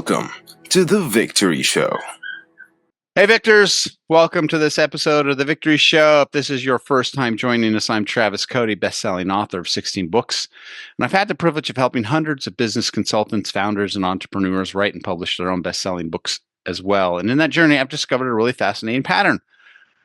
Welcome to The Victory Show. Hey, Victors. Welcome to this episode of The Victory Show. If this is your first time joining us, I'm Travis Cody, best-selling author of 16 books. And I've had the privilege of helping hundreds of business consultants, founders, and entrepreneurs write and publish their own best-selling books as well. And in that journey, I've discovered a really fascinating pattern.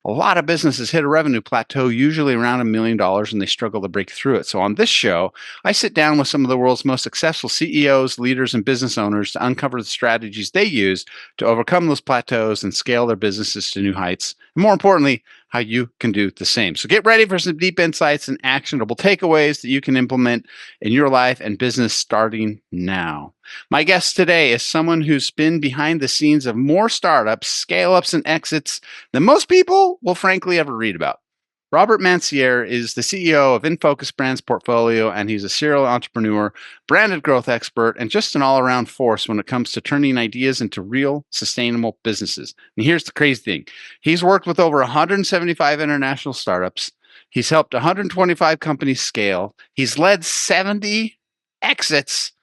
A lot of businesses hit a revenue plateau, usually around $1 million, and they struggle to break through it. So on this show, I sit down with some of the world's most successful CEOs, leaders, and business owners to uncover the strategies they use to overcome those plateaus and scale their businesses to new heights. And more importantly, how you can do the same. So get ready for some deep insights and actionable takeaways that you can implement in your life and business starting now. My guest today is someone who's been behind the scenes of more startups, scale-ups, and exits than most people will frankly ever read about. Robert Mancier is the CEO of InFocus Brands portfolio, and he's a serial entrepreneur, branded growth expert, and just an all-around force when it comes to turning ideas into real, sustainable businesses. And here's the crazy thing. He's worked with over 175 international startups. He's helped 125 companies scale. He's led 70 exits.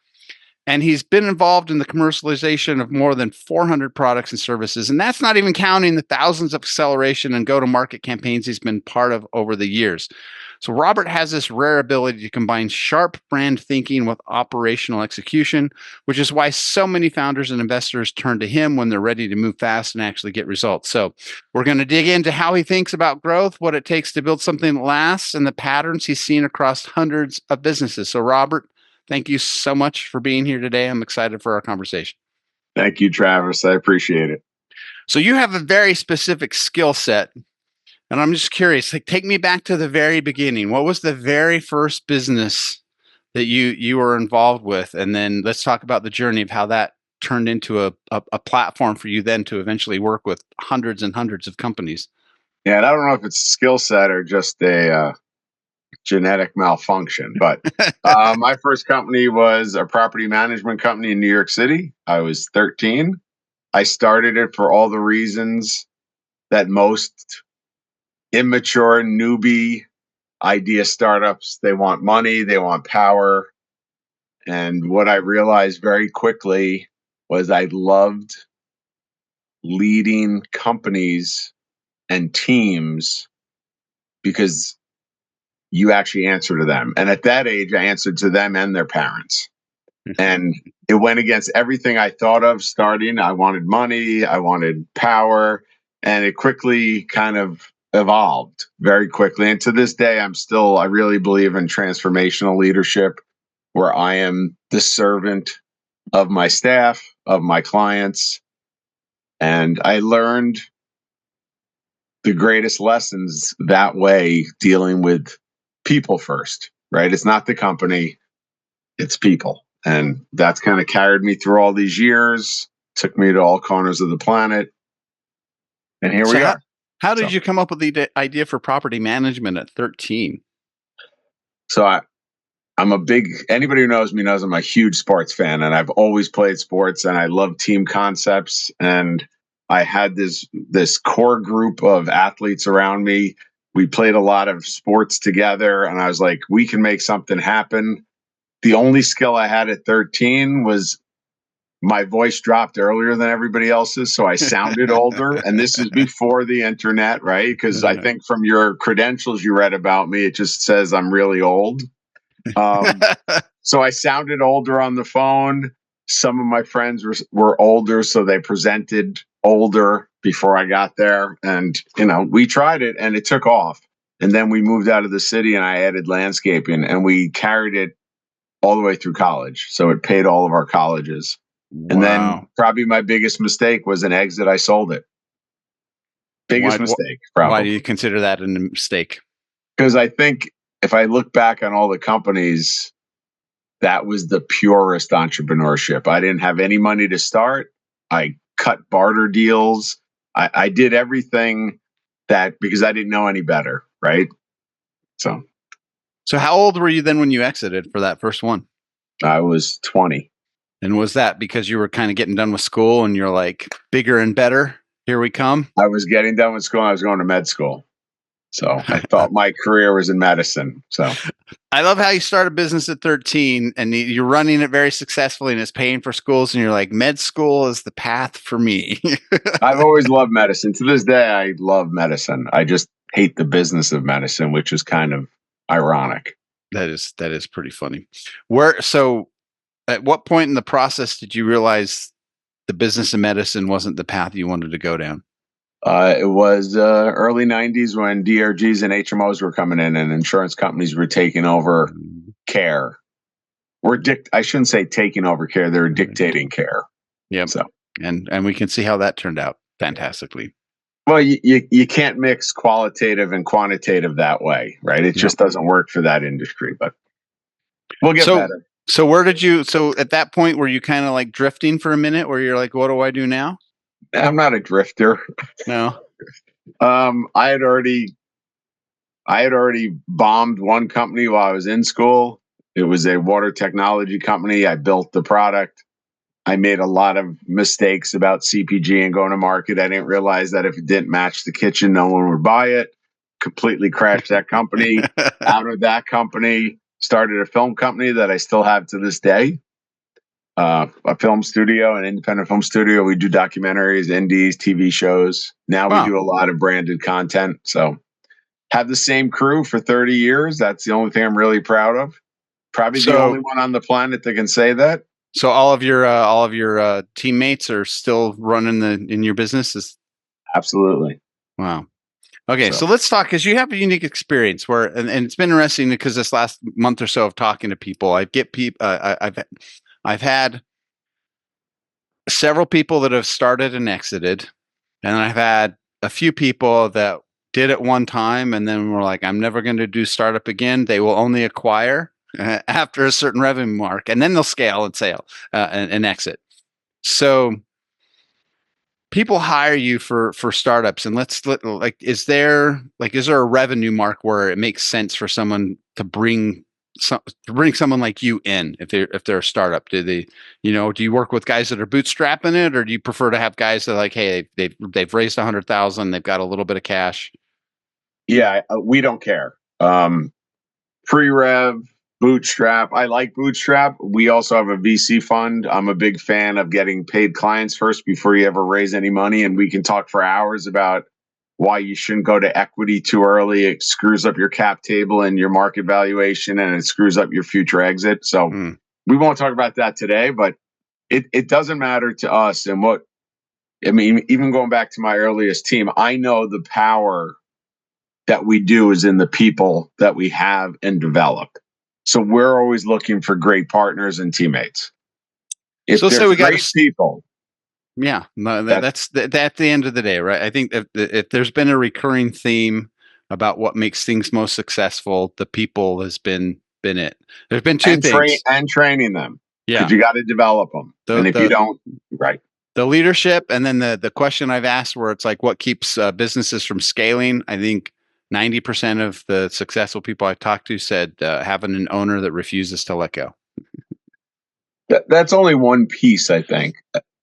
And he's been involved in the commercialization of more than 400 products and services. And that's not even counting the thousands of acceleration and go-to-market campaigns he's been part of over the years. So Robert has this rare ability to combine sharp brand thinking with operational execution, which is why so many founders and investors turn to him when they're ready to move fast and actually get results. So we're going to dig into how he thinks about growth, what it takes to build something that lasts, and the patterns he's seen across hundreds of businesses. So Robert, thank you so much for being here today. I'm excited for our conversation. Thank you, Travis. I appreciate it. So you have a very specific skill set, and I'm just curious, take me back to the very beginning. What was the very first business that you were involved with? And then let's talk about the journey of how that turned into a platform for you then to eventually work with hundreds and hundreds of companies. Yeah, and I don't know if it's a skill set or just a genetic malfunction, but my first company was a property management company in New York City. I was 13. I started it for all the reasons that most immature newbie idea startups, they want money, they want power. And what I realized very quickly was I loved leading companies and teams because you actually answer to them. And at that age, I answered to them and their parents. And it went against everything I thought of starting. I wanted money, I wanted power, and it quickly kind of evolved very quickly. And to this day, I really believe in transformational leadership, where I am the servant of my staff, of my clients. And I learned the greatest lessons that way, dealing with people first, right? It's not the company, it's people. And that's kind of carried me through all these years, took me to all corners of the planet. And here we are. How did you come up with the idea for property management at 13? So anybody who knows me knows I'm a huge sports fan, and I've always played sports, and I love team concepts. And I had this core group of athletes around me. We played a lot of sports together, and I was like, we can make something happen. The only skill I had at 13 was my voice dropped earlier than everybody else's, so I sounded older. And this is before the internet, right? Because I think from your credentials you read about me, it just says I'm really old. So I sounded older on the phone. Some of my friends were older, so they presented older before I got there. And, we tried it and it took off. And then we moved out of the city and I added landscaping, and we carried it all the way through college. So it paid all of our colleges. Wow. And then probably my biggest mistake was an exit. I sold it. Biggest mistake, probably. Why do you consider that a mistake? Because I think if I look back on all the companies, that was the purest entrepreneurship. I didn't have any money to start. I cut barter deals. I did everything because I didn't know any better, right? So how old were you then when you exited for that first one? I was 20. And was that because you were kind of getting done with school and you're like, bigger and better, here we come? I was getting done with school. I was going to med school. So I thought my career was in medicine. So I love how you start a business at 13 and you're running it very successfully and it's paying for schools and you're like, med school is the path for me. I've always loved medicine. To this day, I love medicine. I just hate the business of medicine, which is kind of ironic. That is pretty funny. So at what point in the process did you realize the business of medicine wasn't the path you wanted to go down? It was early 90s when DRGs and HMOs were coming in and insurance companies were taking over care. I shouldn't say taking over care. They're dictating care. Yep. So, and we can see how that turned out fantastically. Well, you can't mix qualitative and quantitative that way, right? It just doesn't work for that industry, but we'll get better. So at that point, were you kind of like drifting for a minute where you're like, what do I do now? I'm not a drifter. No. I had already bombed one company while I was in school. It was a water technology company. I built the product. I made a lot of mistakes about CPG and going to market. I didn't realize that if it didn't match the kitchen, no one would buy it. Completely crashed that company. Out of that company, started a film company that I still have to this day. A film studio, an independent film studio. We do documentaries, indies, TV shows. Now we do a lot of branded content. So have the same crew for 30 years. That's the only thing I'm really proud of. Probably the only one on the planet that can say that. So all of your teammates are still running in your businesses? Absolutely. Wow. Okay, so let's talk, because you have a unique experience where, and it's been interesting because this last month or so of talking to people, I've had several people that have started and exited, and I've had a few people that did it one time and then were like, I'm never going to do startup again. They will only acquire after a certain revenue mark, and then they'll scale and sell and exit. So people hire you for startups, and is there a revenue mark where it makes sense for someone to bring someone like you in if they're a startup? Do you work with guys that are bootstrapping it, or do you prefer to have guys that are like, hey, they've raised 100,000, they've got a little bit of cash? Yeah, we don't care. Pre-rev, bootstrap. I like bootstrap. We also have a VC fund. I'm a big fan of getting paid clients first before you ever raise any money. And we can talk for hours about why you shouldn't go to equity too early. It screws up your cap table and your market valuation, and it screws up your future exit. So we won't talk about that today, but it doesn't matter to us. And even going back to my earliest team, I know the power that we do is in the people that we have and develop. So we're always looking for great partners and teammates. If there's great people. Yeah, that's at the end of the day, right? I think if there's been a recurring theme about what makes things most successful, the people has been it. There's been two things. And training them. Yeah. Because you got to develop them. And if you don't, right. The leadership, and then the question I've asked where it's like, what keeps businesses from scaling? I think 90% of the successful people I've talked to said having an owner that refuses to let go. That's only one piece, I think.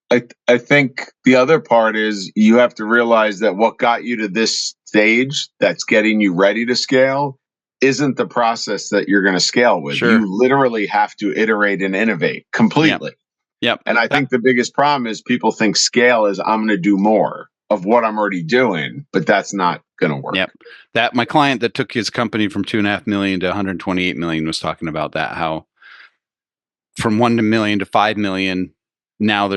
I think the other part is you have to realize that what got you to this stage that's getting you ready to scale isn't the process that you're going to scale with. Sure. You literally have to iterate and innovate completely. Yep. And I think the biggest problem is people think scale is I'm going to do more of what I'm already doing, but that's not going to work. Yep. That my client that took his company from 2.5 million to 128 million was talking about that, how from 1 million to 5 million, now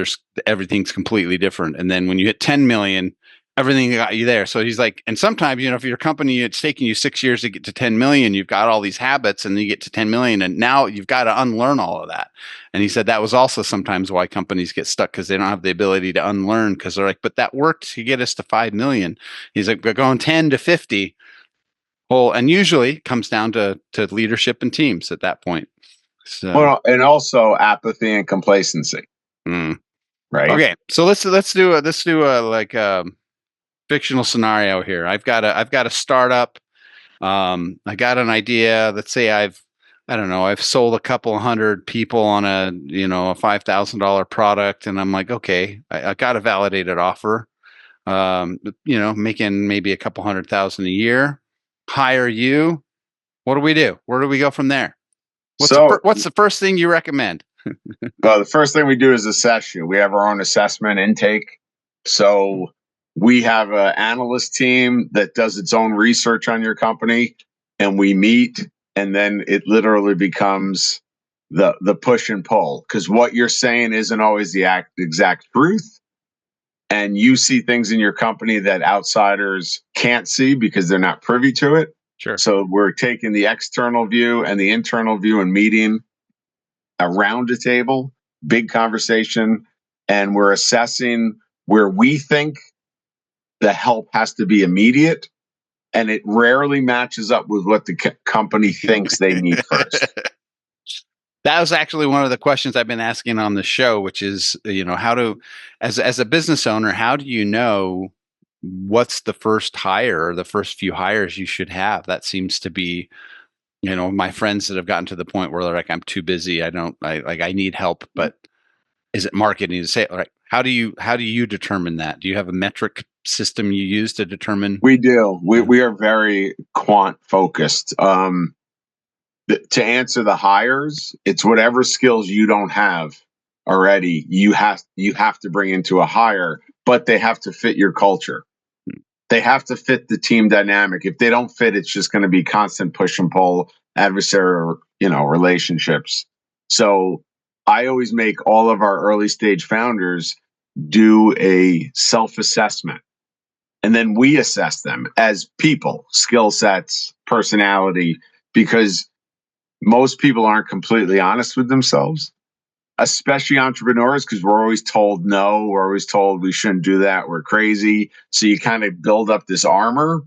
everything's completely different. And then when you hit 10 million, everything got you there. So he's like, and sometimes, if your company, it's taking you 6 years to get to 10 million, you've got all these habits and you get to 10 million and now you've got to unlearn all of that. And he said that was also sometimes why companies get stuck, because they don't have the ability to unlearn, because they're like, but that worked to get us to 5 million. He's like, we're going 10 to 50. Well, and usually it comes down to leadership and teams at that point. So, well, and also apathy and complacency. Right. Okay. So let's do a fictional scenario here. I've got a startup. I got an idea. Let's say I've sold a couple hundred people on a $5,000 product, and I'm like, okay, I got a validated offer. Making maybe a couple $100,000 a year. hire you, what do we do? Where do we go from there? What's the first thing you recommend? The first thing we do is assess you. We have our own assessment intake. So we have an analyst team that does its own research on your company, and we meet, and then it literally becomes the push and pull, because what you're saying isn't always the exact truth. And you see things in your company that outsiders can't see because they're not privy to it. Sure. So we're taking the external view and the internal view and meeting around a table, big conversation, and we're assessing where we think the help has to be immediate, and it rarely matches up with what the company thinks they need first. That was actually one of the questions I've been asking on the show, which is, as a business owner, how do you know what's the first hire or the first few hires you should have? That seems to be, my friends that have gotten to the point where they're like, I'm too busy. I need help, but is it marketing to say, like, how do you determine that? Do you have a metric system you use to determine? We do. We are very quant focused. To answer the hires, it's whatever skills you don't have already, you have to bring into a hire, but they have to fit your culture. They have to fit the team dynamic. If they don't fit, it's just going to be constant push and pull, adversarial, relationships. So I always make all of our early stage founders do a self-assessment. And then we assess them as people, skill sets, personality, because most people aren't completely honest with themselves, especially entrepreneurs, because we're always told no, we're always told we shouldn't do that, we're crazy. So you kind of build up this armor,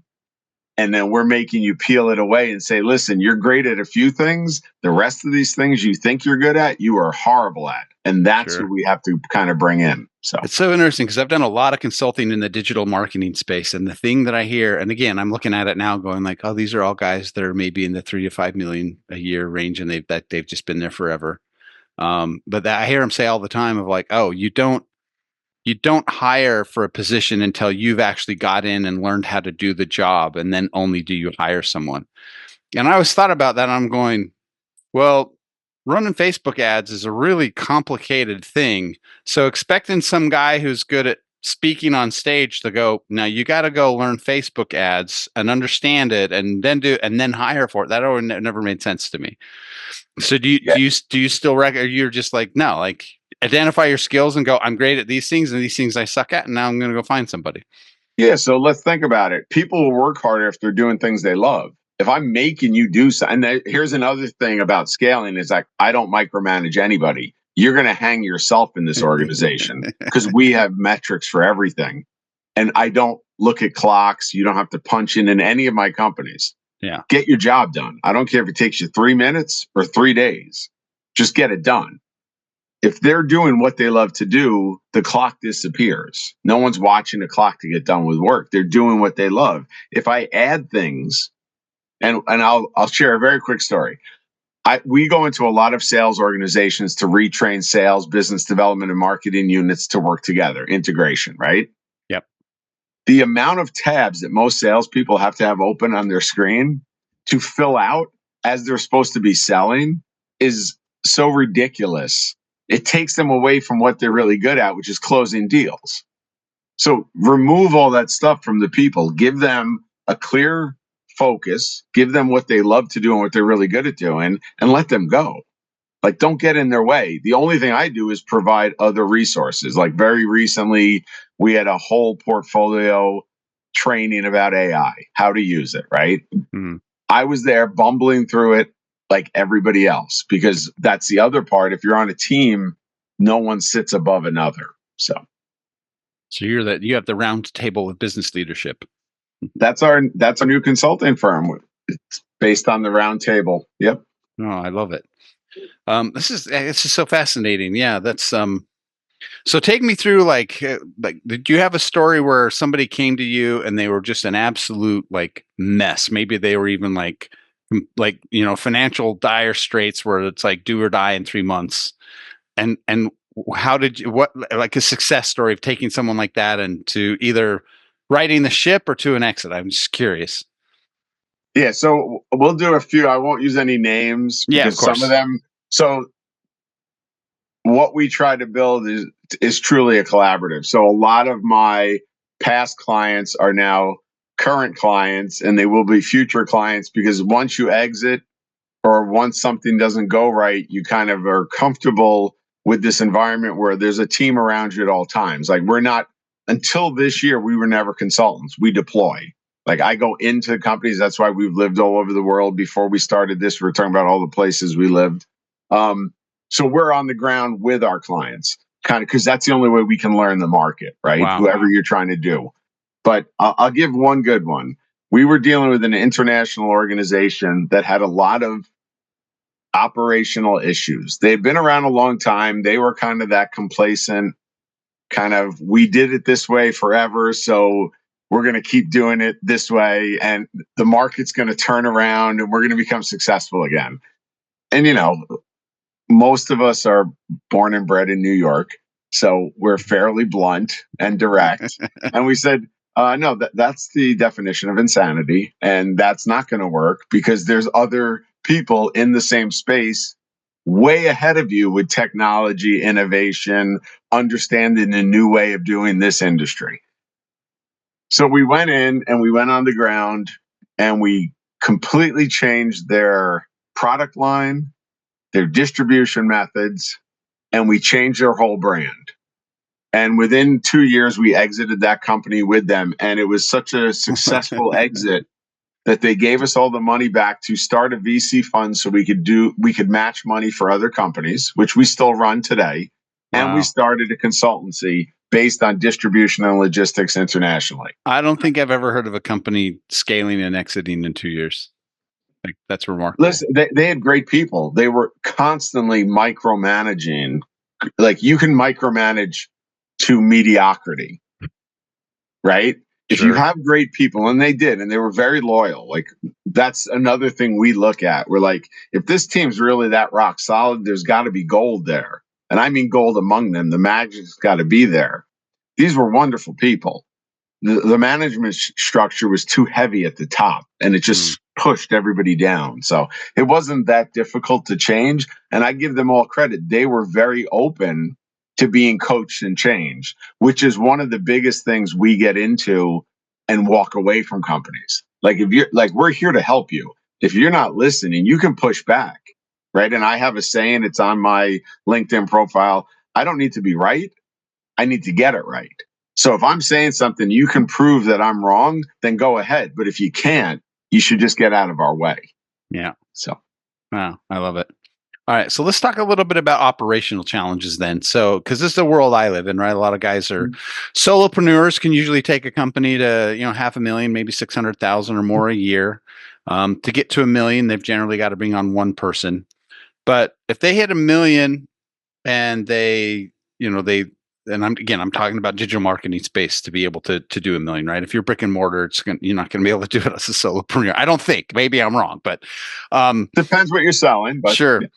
and then we're making you peel it away and say, listen, you're great at a few things. The rest of these things you think you're good at, you are horrible at. And that's Sure. what we have to kind of bring in. So it's so interesting because I've done a lot of consulting in the digital marketing space. And the thing that I hear, and again, I'm looking at it now going like, oh, these are all guys that are maybe in the 3 to 5 million a year range. And they've just been there forever. But I hear them say all the time of like, oh, you don't hire for a position until you've actually got in and learned how to do the job. And then only do you hire someone. And I always thought about that. And I'm going, well, running Facebook ads is a really complicated thing. So expecting some guy who's good at speaking on stage to go, now you got to go learn Facebook ads and understand it and then hire for it. That never made sense to me. So do you still reckon, or you're just like, no, like identify your skills and go, I'm great at these things and these things I suck at. And now I'm going to go find somebody. Yeah. So let's think about it. People will work harder if they're doing things they love. If I'm making you do something, and here's another thing about scaling is like, I don't micromanage anybody. You're going to hang yourself in this organization because we have metrics for everything. And I don't look at clocks. You don't have to punch in any of my companies. Yeah. Get your job done. I don't care if it takes you 3 minutes or 3 days. Just get it done. If they're doing what they love to do, the clock disappears. No one's watching the clock to get done with work. They're doing what they love. If I add things, and I'll share a very quick story. We go into a lot of sales organizations to retrain sales, business development, and marketing units to work together. Integration, right? Yep. The amount of tabs that most salespeople have to have open on their screen to fill out as they're supposed to be selling is so ridiculous. It takes them away from what they're really good at, which is closing deals. So remove all that stuff from the people. Give them a clear focus, give them what they love to do and what they're really good at doing, and let them go. Like, don't get in their way. The only thing I do is provide other resources. Like very recently, we had a whole portfolio training about AI, how to use it, right? Mm-hmm. I was there bumbling through it like everybody else, because that's the other part. If you're on a team, no one sits above another. So you have the round table of business leadership. That's our new consulting firm. It's based on the round table. Yep. Oh, I love it. It's just so fascinating. Yeah, that's so take me through like did you have a story where somebody came to you and they were just an absolute like mess? Maybe they were even like financial dire straits where it's like do or die in 3 months. And how did you, what, like a success story of taking someone like that and to either righting the ship or to an exit? I'm just curious. Yeah, so we'll do a few. I won't use any names Yeah, of because some of course. them. So what we try to build is truly a collaborative. So a lot of my past clients are now current clients, and they will be future clients because once you exit or once something doesn't go right, you kind of are comfortable with this environment where there's a team around you at all times. Like we're not until this year, we were never consultants. We deploy. Like I go into companies. That's why we've lived all over the world. Before we started this, we were talking about all the places we lived. So we're on the ground with our clients, kind of because that's the only way we can learn the market, right? Wow. Whoever you're trying to do. But I'll give one good one. We were dealing with an international organization that had a lot of operational issues. They'd been around a long time. They were kind of that complacent, kind of, we did it this way forever. So we're going to keep doing it this way. And the market's going to turn around and we're going to become successful again. And, most of us are born and bred in New York. So we're fairly blunt and direct. And we said, no, that's the definition of insanity. And that's not going to work because there's other people in the same space way ahead of you with technology, innovation, understanding a new way of doing this industry. So we went in and we went on the ground and we completely changed their product line, their distribution methods, and we changed their whole brand. And within 2 years, we exited that company with them. And it was such a successful exit that they gave us all the money back to start a VC fund so we could match money for other companies, which we still run today. Wow. And we started a consultancy based on distribution and logistics internationally. I don't think I've ever heard of a company scaling and exiting in 2 years. Like, that's remarkable. Listen, they had great people. They were constantly micromanaging. Like you can micromanage to mediocrity, right? If you have great people, and they did, and they were very loyal, like that's another thing we look at. We're like, if this team's really that rock solid, there's got to be gold there. And I mean gold among them. The magic's got to be there. These were wonderful people. The management structure was too heavy at the top, and it just pushed everybody down. So it wasn't that difficult to change. And I give them all credit. They were very open to being coached and changed, which is one of the biggest things we get into and walk away from companies. Like if you're like, we're here to help you. If you're not listening, you can push back, right? And I have a saying, it's on my LinkedIn profile. I don't need to be right. I need to get it right. So if I'm saying something, you can prove that I'm wrong, then go ahead. But if you can't, you should just get out of our way. Yeah. So, wow, I love it. All right, so let's talk a little bit about operational challenges then. So, because this is the world I live in, right? A lot of guys are solopreneurs. Can usually take a company to $500,000, maybe 600,000 or more a year. To get to $1 million, they've generally got to bring on one person. But if they hit $1 million and I'm talking about digital marketing space to be able to do $1 million, right? If you're brick and mortar, you're not going to be able to do it as a solopreneur. I don't think. Maybe I'm wrong, but depends what you're selling. But sure. Yeah.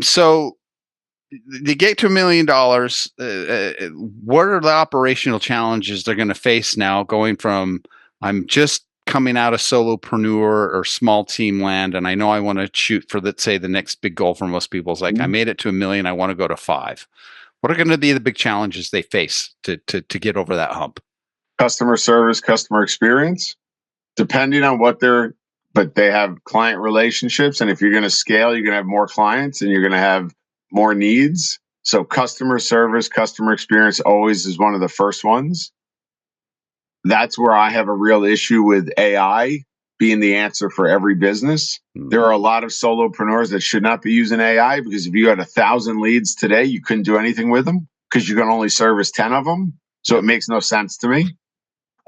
So they get to $1 million. What are the operational challenges they're going to face now? Going from I'm just coming out of solopreneur or small team land, and I know I want to shoot for, let's say, the next big goal for most people is like I made it to $1 million. I want to go to 5. What are going to be the big challenges they face to get over that hump? Customer service, customer experience, depending on but they have client relationships. And if you're going to scale, you're going to have more clients and you're going to have more needs. So customer service, customer experience always is one of the first ones. That's where I have a real issue with AI being the answer for every business. There are a lot of solopreneurs that should not be using AI because if you had 1,000 leads today, you couldn't do anything with them because you can only service 10 of them. So it makes no sense to me.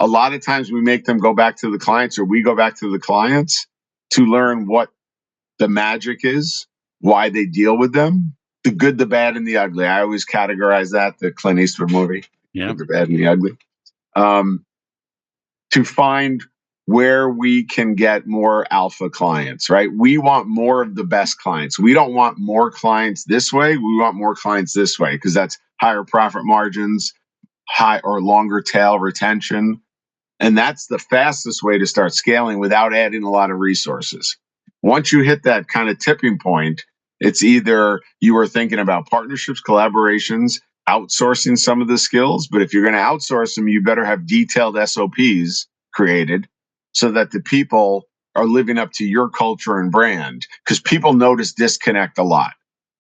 A lot of times we make them go back to the clients or we go back to the clients to learn what the magic is, why they deal with them, the good, the bad, and the ugly. I always categorize that, the Clint Eastwood movie, the bad and the ugly, to find where we can get more alpha clients, right? We want more of the best clients. We don't want more clients this way. We want more clients this way because that's higher profit margins, high or longer tail retention. And that's the fastest way to start scaling without adding a lot of resources. Once you hit that kind of tipping point, it's either you are thinking about partnerships, collaborations, outsourcing some of the skills. But if you're going to outsource them, you better have detailed SOPs created so that the people are living up to your culture and brand, because people notice disconnect a lot.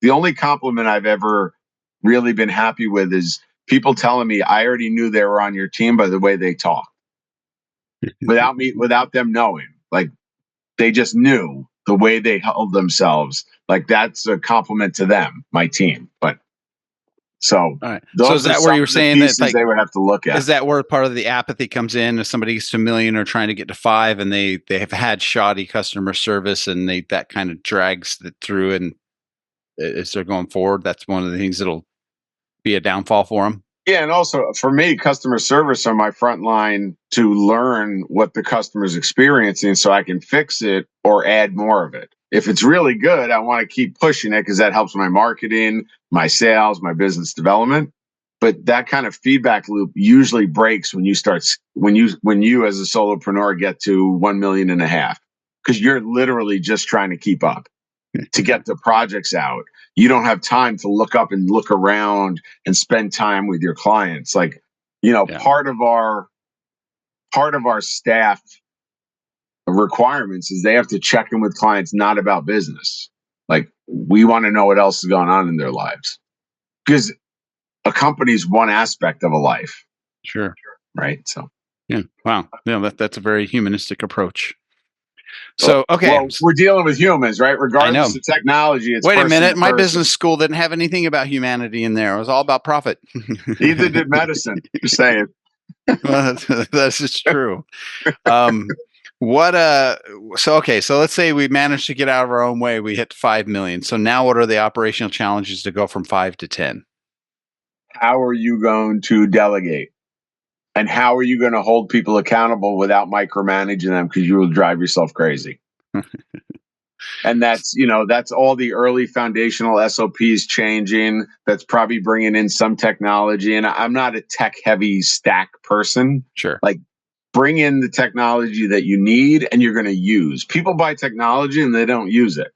The only compliment I've ever really been happy with is people telling me I already knew they were on your team by the way they talk. without them knowing. Like, they just knew the way they held themselves. Like, that's a compliment to them, my team. But so, all right. those So is are that where some you're of the saying that pieces like they would have to look at? is that where part of the apathy comes in? If somebody gets to $1 million or trying to get to 5 and they have had shoddy customer service and that kind of drags it through, and as they're going forward, that's one of the things that'll be a downfall for them. Yeah, and also for me, customer service on my front line to learn what the customer's experiencing so I can fix it or add more of it. If it's really good, I want to keep pushing it because that helps my marketing, my sales, my business development. But that kind of feedback loop usually breaks when you as a solopreneur get to 1.5 million, because you're literally just trying to keep up to get the projects out. You don't have time to look up and look around and spend time with your clients. Like, part of our staff requirements is they have to check in with clients, not about business. Like, we want to know what else is going on in their lives, because a company's one aspect of a life. Sure. Right. So, yeah. Wow. Yeah. That's a very humanistic approach. So, okay. Well, we're dealing with humans, right? Regardless of technology. It's wait a minute. My business school didn't have anything about humanity in there. It was all about profit. Neither did medicine. Just saying. Well, that's just true. So let's say we managed to get out of our own way. We hit 5 million. So now what are the operational challenges to go from 5 to 10? How are you going to delegate? And how are you going to hold people accountable without micromanaging them? Because you will drive yourself crazy. And that's all the early foundational SOPs changing. That's probably bringing in some technology. And I'm not a tech heavy stack person. Sure. Like, bring in the technology that you need and you're going to use. People buy technology and they don't use it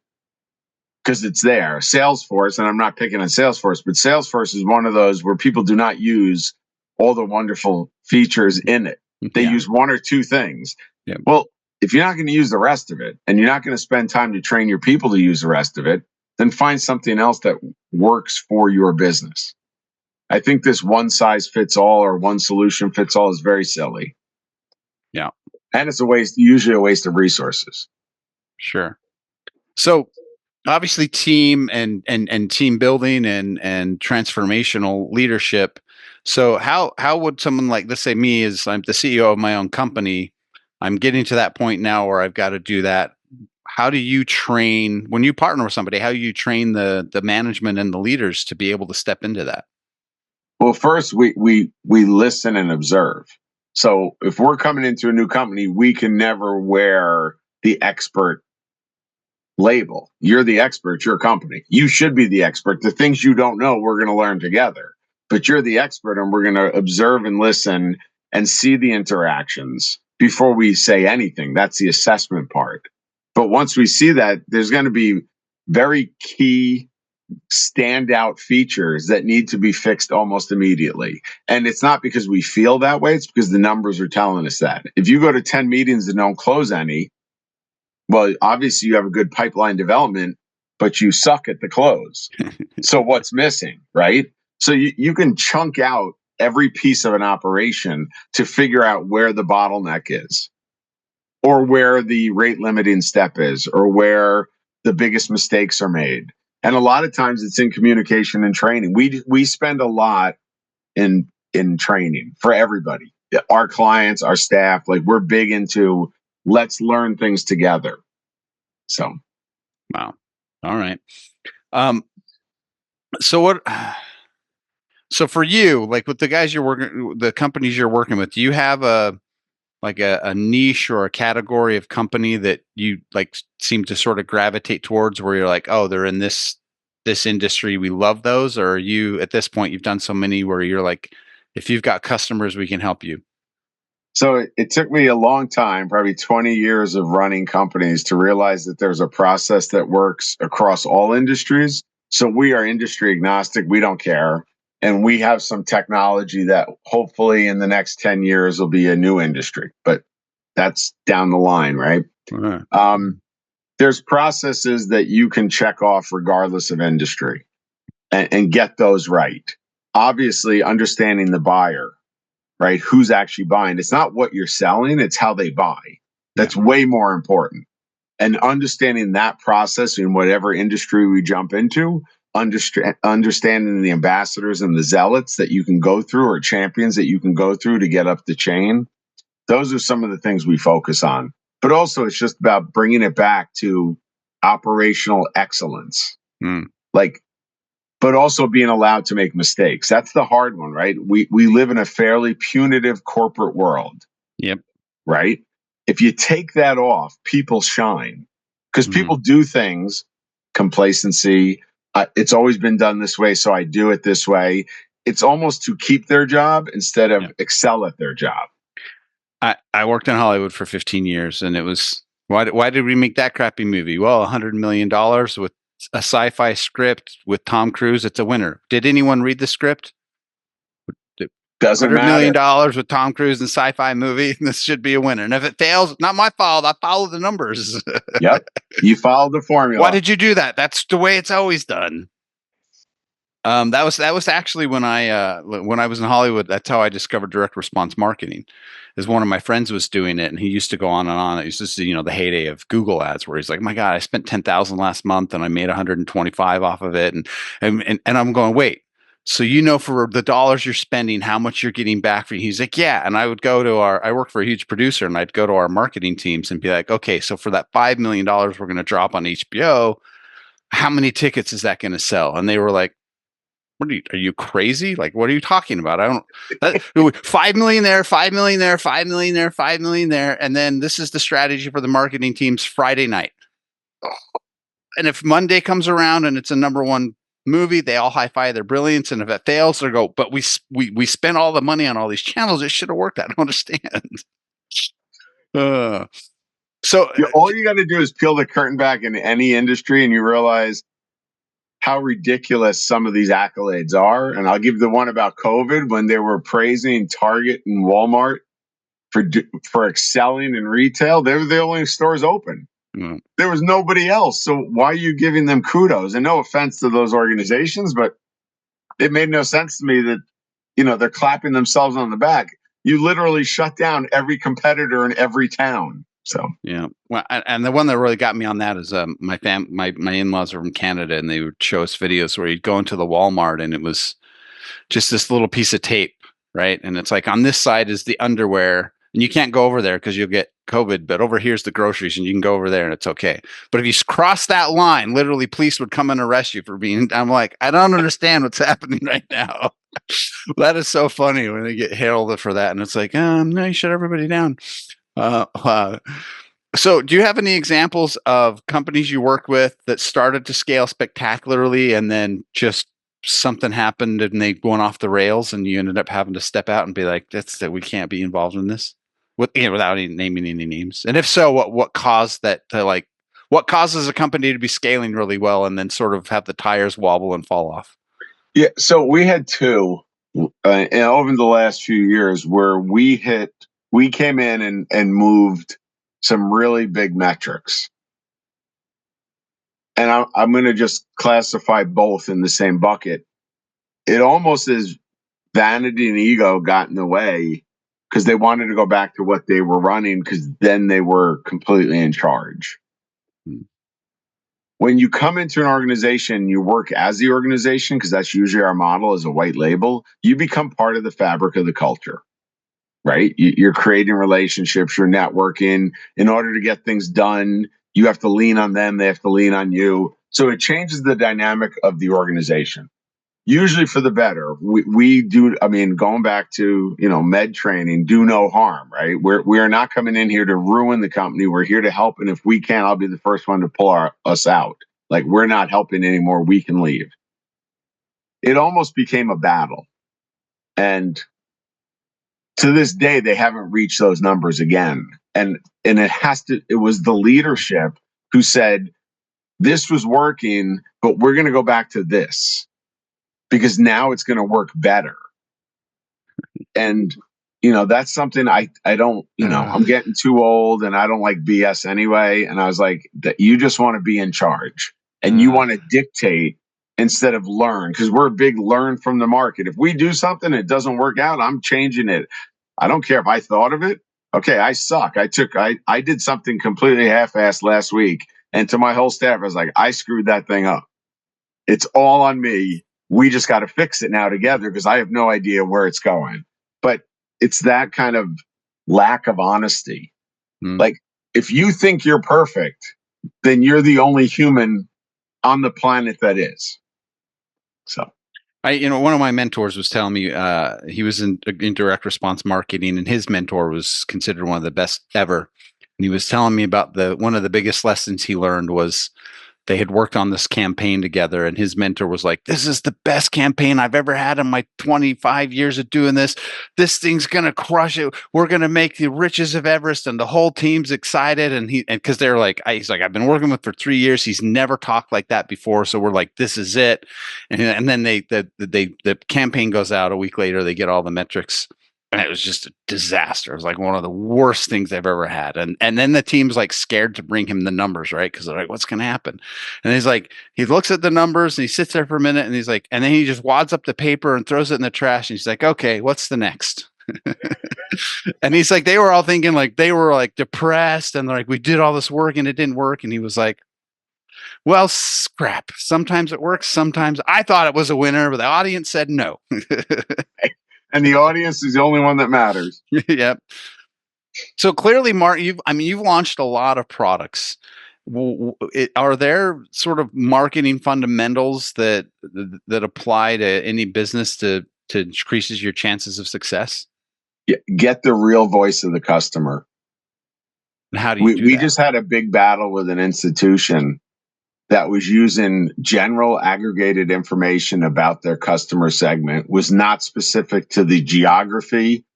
because it's there. Salesforce, and I'm not picking on Salesforce, but Salesforce is one of those where people do not use all the wonderful features in it. They use one or two things. Yeah. Well, if you're not going to use the rest of it and you're not going to spend time to train your people to use the rest of it, then find something else that works for your business. I think this one size fits all or one solution fits all is very silly. Yeah. And it's usually a waste of resources. Sure. So obviously team and team building and transformational leadership. So how would someone like, let's say me, as I'm the CEO of my own company, I'm getting to that point now where I've got to do that. How do you train, when you partner with somebody, how do you train the management and the leaders to be able to step into that? Well, first we listen and observe. So if we're coming into a new company, we can never wear the expert label. You're the expert, your company. You should be the expert. The things you don't know, we're going to learn together. But you're the expert, and we're going to observe and listen and see the interactions before we say anything. That's the assessment part. But once we see that, there's going to be very key standout features that need to be fixed almost immediately. And it's not because we feel that way. It's because the numbers are telling us that. If you go to 10 meetings and don't close any, well, obviously you have a good pipeline development, but you suck at the close. So what's missing, right? So you can chunk out every piece of an operation to figure out where the bottleneck is, or where the rate limiting step is, or where the biggest mistakes are made. And a lot of times it's in communication and training. We spend a lot in training for everybody, our clients, our staff. Like, we're big into let's learn things together. So, wow, all right. So for you, like with the guys you're working, the companies you're working with, do you have a niche or a category of company that you like seem to sort of gravitate towards, where you're like, oh, they're in this industry, we love those? Or are you, at this point, you've done so many where you're like, if you've got customers, we can help you? So it took me a long time, probably 20 years of running companies, to realize that there's a process that works across all industries. So we are industry agnostic. We don't care. And we have some technology that hopefully in the next 10 years will be a new industry, but that's down the line, right? Right. There's processes that you can check off regardless of industry and get those right. Obviously, understanding the buyer, right? Who's actually buying. It's not what you're selling, it's how they buy. That's way more important. And understanding that process in whatever industry we jump into, understanding the ambassadors and the zealots that you can go through, or champions that you can go through to get up the chain. Those are some of the things we focus on. But also, it's just about bringing it back to operational excellence. Like, but also being allowed to make mistakes. That's the hard one, right? We live in a fairly punitive corporate world. Yep. Right? If you take that off, people shine. Because people do things, complacency, it's always been done this way, so I do it this way. It's almost to keep their job instead of excel at their job. I worked in Hollywood for 15 years, and it was, why did we make that crappy movie? Well, $100 million with a sci-fi script with Tom Cruise. It's a winner. Did anyone read the script? Doesn't $100 million matter. with Tom Cruise in a sci-fi movie. This should be a winner. And if it fails, not my fault. I follow the numbers. Yep. You followed the formula. Why did you do that? That's the way it's always done. That was actually when I was in Hollywood. That's how I discovered direct response marketing. Is one of my friends was doing it, and he used to go on and on. It was just the heyday of Google ads, where he's like, "My God, I spent 10,000 last month, and I made 125 off of it." And I'm going, "Wait, so for the dollars you're spending, how much you're getting back for you?" He's like, "Yeah." And I would go to I work for a huge producer, and I'd go to our marketing teams and be like, "Okay, so for that $5 million we're going to drop on HBO, how many tickets is that going to sell?" And they were like, are you crazy? Like, what are you talking about? 5 million there, 5 million there, 5 million there, 5 million there. And then this is the strategy for the marketing teams Friday night. And if Monday comes around and it's a number one movie, they all high-five their brilliance. And if it fails, they go, but we spent all the money on all these channels. It should have worked. I don't understand. So all you got to do is peel the curtain back in any industry, and you realize how ridiculous some of these accolades are. And I'll give the one about COVID, when they were praising Target and Walmart for excelling in retail. They were the only stores open. There was nobody else. So why are you giving them kudos? And no offense to those organizations, but it made no sense to me that, they're clapping themselves on the back. You literally shut down every competitor in every town. So yeah, well, and the one that really got me on that is my in-laws are from Canada, and they would show us videos where you'd go into the Walmart, and it was just this little piece of tape, right? And it's like, on this side is the underwear, and you can't go over there because you'll get COVID, but over here's the groceries, and you can go over there and it's okay. But if you cross that line, literally police would come and arrest you for being. I'm like, I don't understand what's happening right now. That is so funny when they get heralded for that, and it's like, no, you shut everybody down. So do you have any examples of companies you work with that started to scale spectacularly, and then just something happened and they went off the rails, and you ended up having to step out and be like, we can't be involved in this, without naming any names? And if so, what caused that to what causes a company to be scaling really well and then sort of have the tires wobble and fall off? Yeah, so we had two over the last few years where we came in and moved some really big metrics. And I'm going to just classify both in the same bucket. It almost is vanity and ego got in the way, because they wanted to go back to what they were running, because then they were completely in charge. When you come into an organization, you work as the organization, because that's usually our model as a white label. You become part of the fabric of the culture. Right? You're creating relationships, you're networking. In order to get things done, you have to lean on them, they have to lean on you. So it changes the dynamic of the organization, usually for the better. We do, going back to, med training, do no harm, right? We are not coming in here to ruin the company. We're here to help. And if we can, I'll be the first one to pull us out. Like, we're not helping anymore, we can leave. It almost became a battle. And to this day, they haven't reached those numbers again. And it was the leadership who said, this was working, but we're going to go back to this because now it's going to work better. And, that's something I don't, I'm getting too old and I don't like BS anyway. And I was like, that you just want to be in charge and you want to dictate instead of learn, because we're a big learn from the market. If we do something, it doesn't work out, I'm changing it. I don't care if I thought of it. Okay, I suck. I did something completely half-assed last week. And to my whole staff, I was like, I screwed that thing up. It's all on me. We just got to fix it now together because I have no idea where it's going. But it's that kind of lack of honesty. Like, if you think you're perfect, then you're the only human on the planet that is. So, one of my mentors was telling me he was in direct response marketing, and his mentor was considered one of the best ever. And he was telling me about one of the biggest lessons he learned was they had worked on this campaign together, and his mentor was like, this is the best campaign I've ever had in my 25 years of doing this. This thing's going to crush it. We're going to make the riches of Everest. And the whole team's excited. And because they're like, he's like, I've been working with for 3 years. He's never talked like that before. So we're like, this is it. And then the campaign goes out a week later. They get all the metrics. And it was just a disaster. It was like one of the worst things I've ever had. And then the team's like scared to bring him the numbers, right? Because they're like, what's going to happen? And he's like, he looks at the numbers and he sits there for a minute and he's like, and then he just wads up the paper and throws it in the trash. And he's like, okay, what's the next? And he's like, they were all thinking like they were like depressed and they're like, we did all this work and it didn't work. And he was like, well, scrap. Sometimes it works. Sometimes I thought it was a winner, but the audience said no. And the audience is the only one that matters. Yep. So clearly, Mark, you've launched a lot of products. Are there sort of marketing fundamentals that apply to any business to increases your chances of success? Yeah, get the real voice of the customer. And how do you do we that? just had a big battle with an institution that was using general aggregated information about their customer segment, was not specific to the geography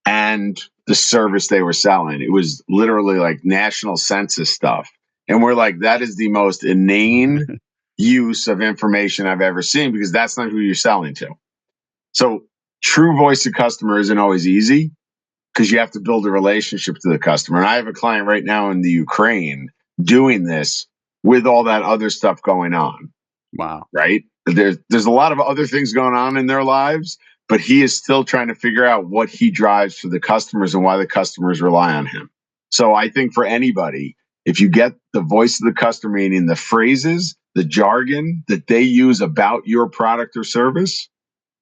and the service they were selling. It was literally like national census stuff. And we're like, that is the most inane use of information I've ever seen, because that's not who you're selling to. So true voice of customer isn't always easy because you have to build a relationship to the customer. And I have a client right now in the Ukraine doing this with all that other stuff going on. Wow. Right? There's a lot of other things going on in their lives, but he is still trying to figure out what he drives for the customers and why the customers rely on him. So I think for anybody, if you get the voice of the customer, meaning the phrases, the jargon that they use about your product or service,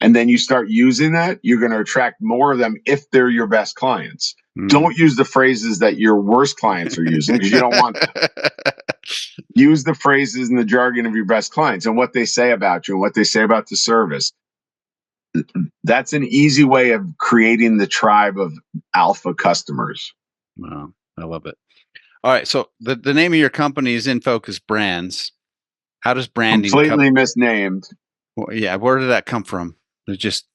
and then you start using that, you're going to attract more of them if they're your best clients. Don't use the phrases that your worst clients are using because you don't want them. Use the phrases and the jargon of your best clients and what they say about you and what they say about the service. That's an easy way of creating the tribe of alpha customers. Wow, I love it. All right, so the name of your company is InFocus Brands. How does branding completely misnamed? Well, yeah, where did that come from? It just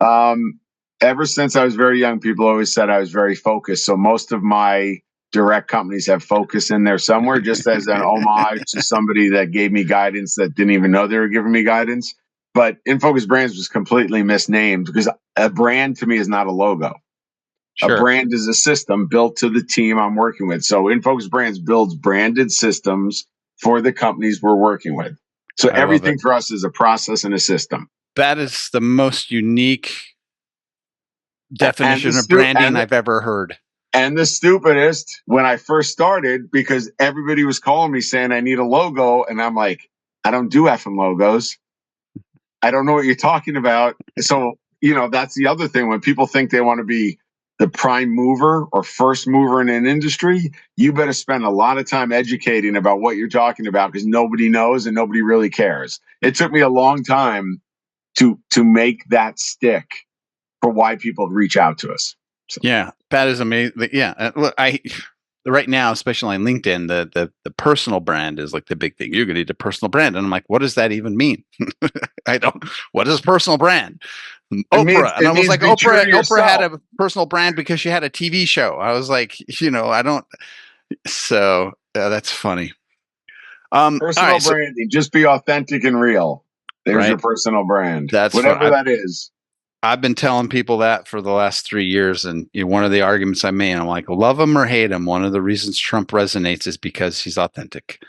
ever since I was very young, people always said I was very focused. So most of my direct companies have focus in there somewhere, just as an homage to somebody that gave me guidance that didn't even know they were giving me guidance. But InFocus Brands was completely misnamed because a brand to me is not a logo. Sure. A brand is a system built to the team I'm working with. So InFocus Brands builds branded systems for the companies we're working with. So everything for us is a process and a system. That is the most unique definition of branding I've ever heard. And the stupidest, when I first started, because everybody was calling me saying I need a logo. And I'm like, I don't do effing logos. I don't know what you're talking about. So, that's the other thing. When people think they want to be the prime mover or first mover in an industry, you better spend a lot of time educating about what you're talking about because nobody knows and nobody really cares. It took me a long time to make that stick for why people reach out to us. So. Yeah, that is amazing. Yeah, right now, especially on LinkedIn, the personal brand is like the big thing. You're going to need a personal brand, and I'm like, what does that even mean? What is personal brand? Oprah. And I was like, be true to Oprah had yourself. a personal brand because she had a TV show. I was like, I don't. So that's funny. All Personal right. So, branding, just be authentic and real. There's right. your personal brand, That's fun. whatever that is. I've been telling people that for the last 3 years. And one of the arguments I made, I'm like, love him or hate him. One of the reasons Trump resonates is because he's authentic.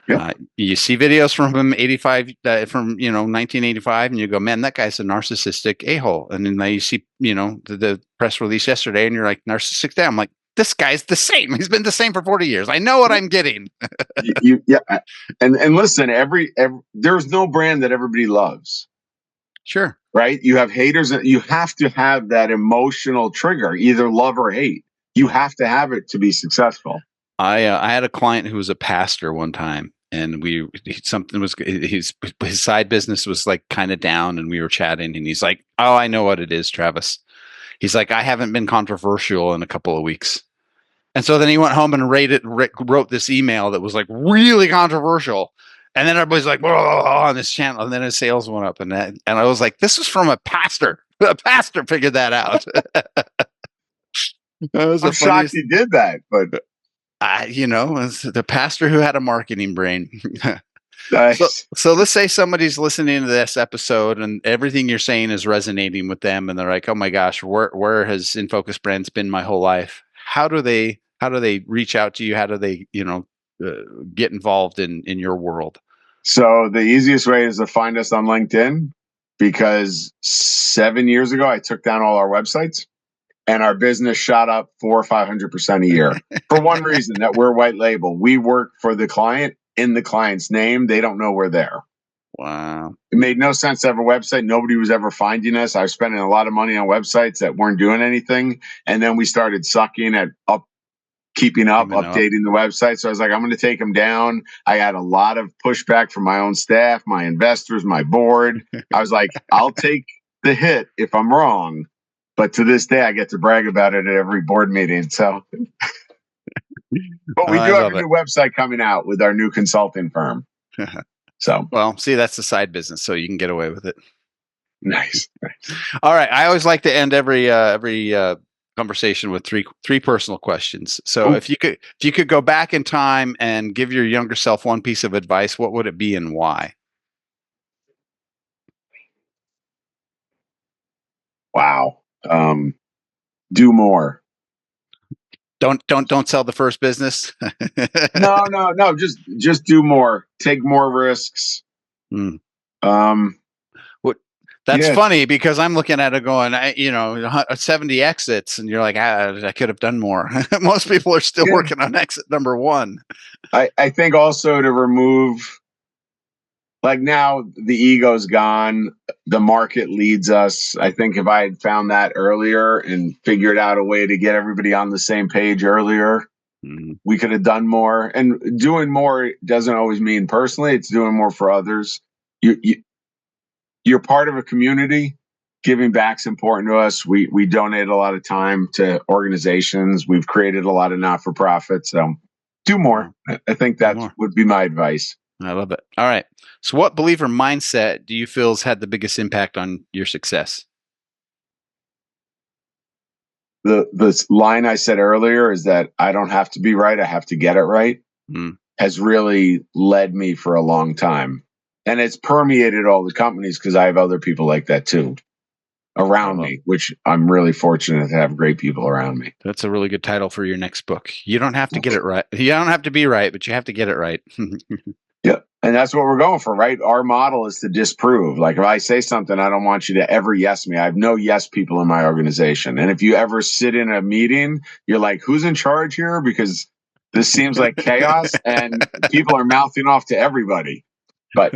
Yep. You see videos from him 85 from 1985, and you go, man, that guy's a narcissistic a-hole. And then you see the press release yesterday, and you're like, narcissistic damn. I'm like, this guy's the same. He's been the same for 40 years. I know what I'm getting. Yeah, and listen, every there's no brand that everybody loves. Sure. Right? You have haters. You have to have that emotional trigger, either love or hate. You have to have it to be successful. I had a client who was a pastor one time, and his side business was like kind of down, and we were chatting, and he's like, "Oh, I know what it is, Travis." He's like, "I haven't been controversial in a couple of weeks," and so then he went home and wrote this email that was like really controversial, and then everybody's like, "Whoa," on this channel, and then his sales went up, and I was like, "This was from a pastor. A pastor figured that out." I'm shocked he did that, but. It's the pastor who had a marketing brain. Nice. So let's say somebody's listening to this episode and everything you're saying is resonating with them, and they're like, "Oh my gosh, where has InFocus Brands been my whole life?" How do they reach out to you? How do they get involved in your world? So the easiest way is to find us on LinkedIn, because 7 years ago I took down all our websites. And our business shot up 400 or 500% a year for one reason, that we're white label. We work for the client in the client's name. They don't know we're there. Wow. It made no sense to have a website. Nobody was ever finding us. I was spending a lot of money on websites that weren't doing anything. And then we started sucking at keeping up, updating the website. So I was like, I'm going to take them down. I had a lot of pushback from my own staff, my investors, my board. I was like, I'll take the hit if I'm wrong. But to this day, I get to brag about it at every board meeting. So, but we do have a new website coming out with our new consulting firm. So, well, see, that's the side business, so you can get away with it. Nice. All right. I always like to end every conversation with three personal questions. So, if you could go back in time and give your younger self one piece of advice, what would it be and why? Wow. Do more. Don't sell the first business. No. Just do more. Take more risks. That's funny, because I'm looking at it going, 70 exits, and you're like, I could have done more. Most people are still working on exit number one. I think also to remove, like, now the ego's gone. The market leads us. I think if I had found that earlier and figured out a way to get everybody on the same page earlier, we could have done more. And doing more doesn't always mean personally. It's doing more for others. You're part of a community. Giving back's important to us. We donate a lot of time to organizations. We've created a lot of not-for-profits. So do more. I think that would be my advice. I love it. All right. So what belief or mindset do you feel has had the biggest impact on your success? The line I said earlier is that I don't have to be right. I have to get it right. Has really led me for a long time. And it's permeated all the companies, because I have other people like that too around me, which I'm really fortunate to have great people around me. That's a really good title for your next book. You don't have to get it right. You don't have to be right, but you have to get it right. Yeah. And that's what we're going for, right? Our model is to disprove. Like, if I say something, I don't want you to ever yes me. I have no yes people in my organization. And if you ever sit in a meeting, you're like, who's in charge here? Because this seems like chaos and people are mouthing off to everybody. But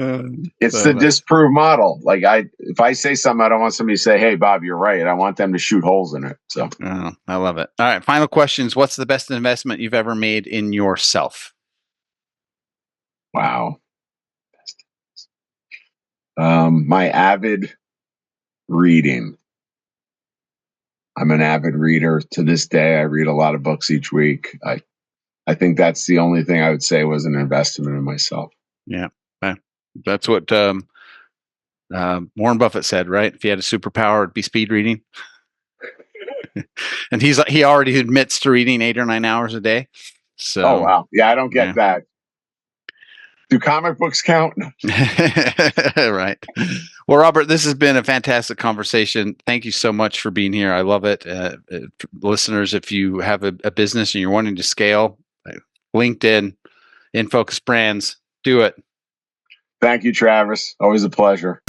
it's the disprove model. Like, if I say something, I don't want somebody to say, hey, Bob, you're right. I want them to shoot holes in it. So I love it. All right. Final questions. What's the best investment you've ever made in yourself? Wow. My avid reading. I'm an avid reader. To this day, I read a lot of books each week. I think that's the only thing I would say was an investment in myself. Yeah. That's what Warren Buffett said, right? If he had a superpower, it'd be speed reading. And he already admits to reading 8 or 9 hours a day. So, oh wow, yeah, I don't get that. Do comic books count? Right. Well, Robert, this has been a fantastic conversation. Thank you so much for being here. I love it. Listeners, if you have a business and you're wanting to scale, LinkedIn, InFocus Brands, do it. Thank you, Travis. Always a pleasure.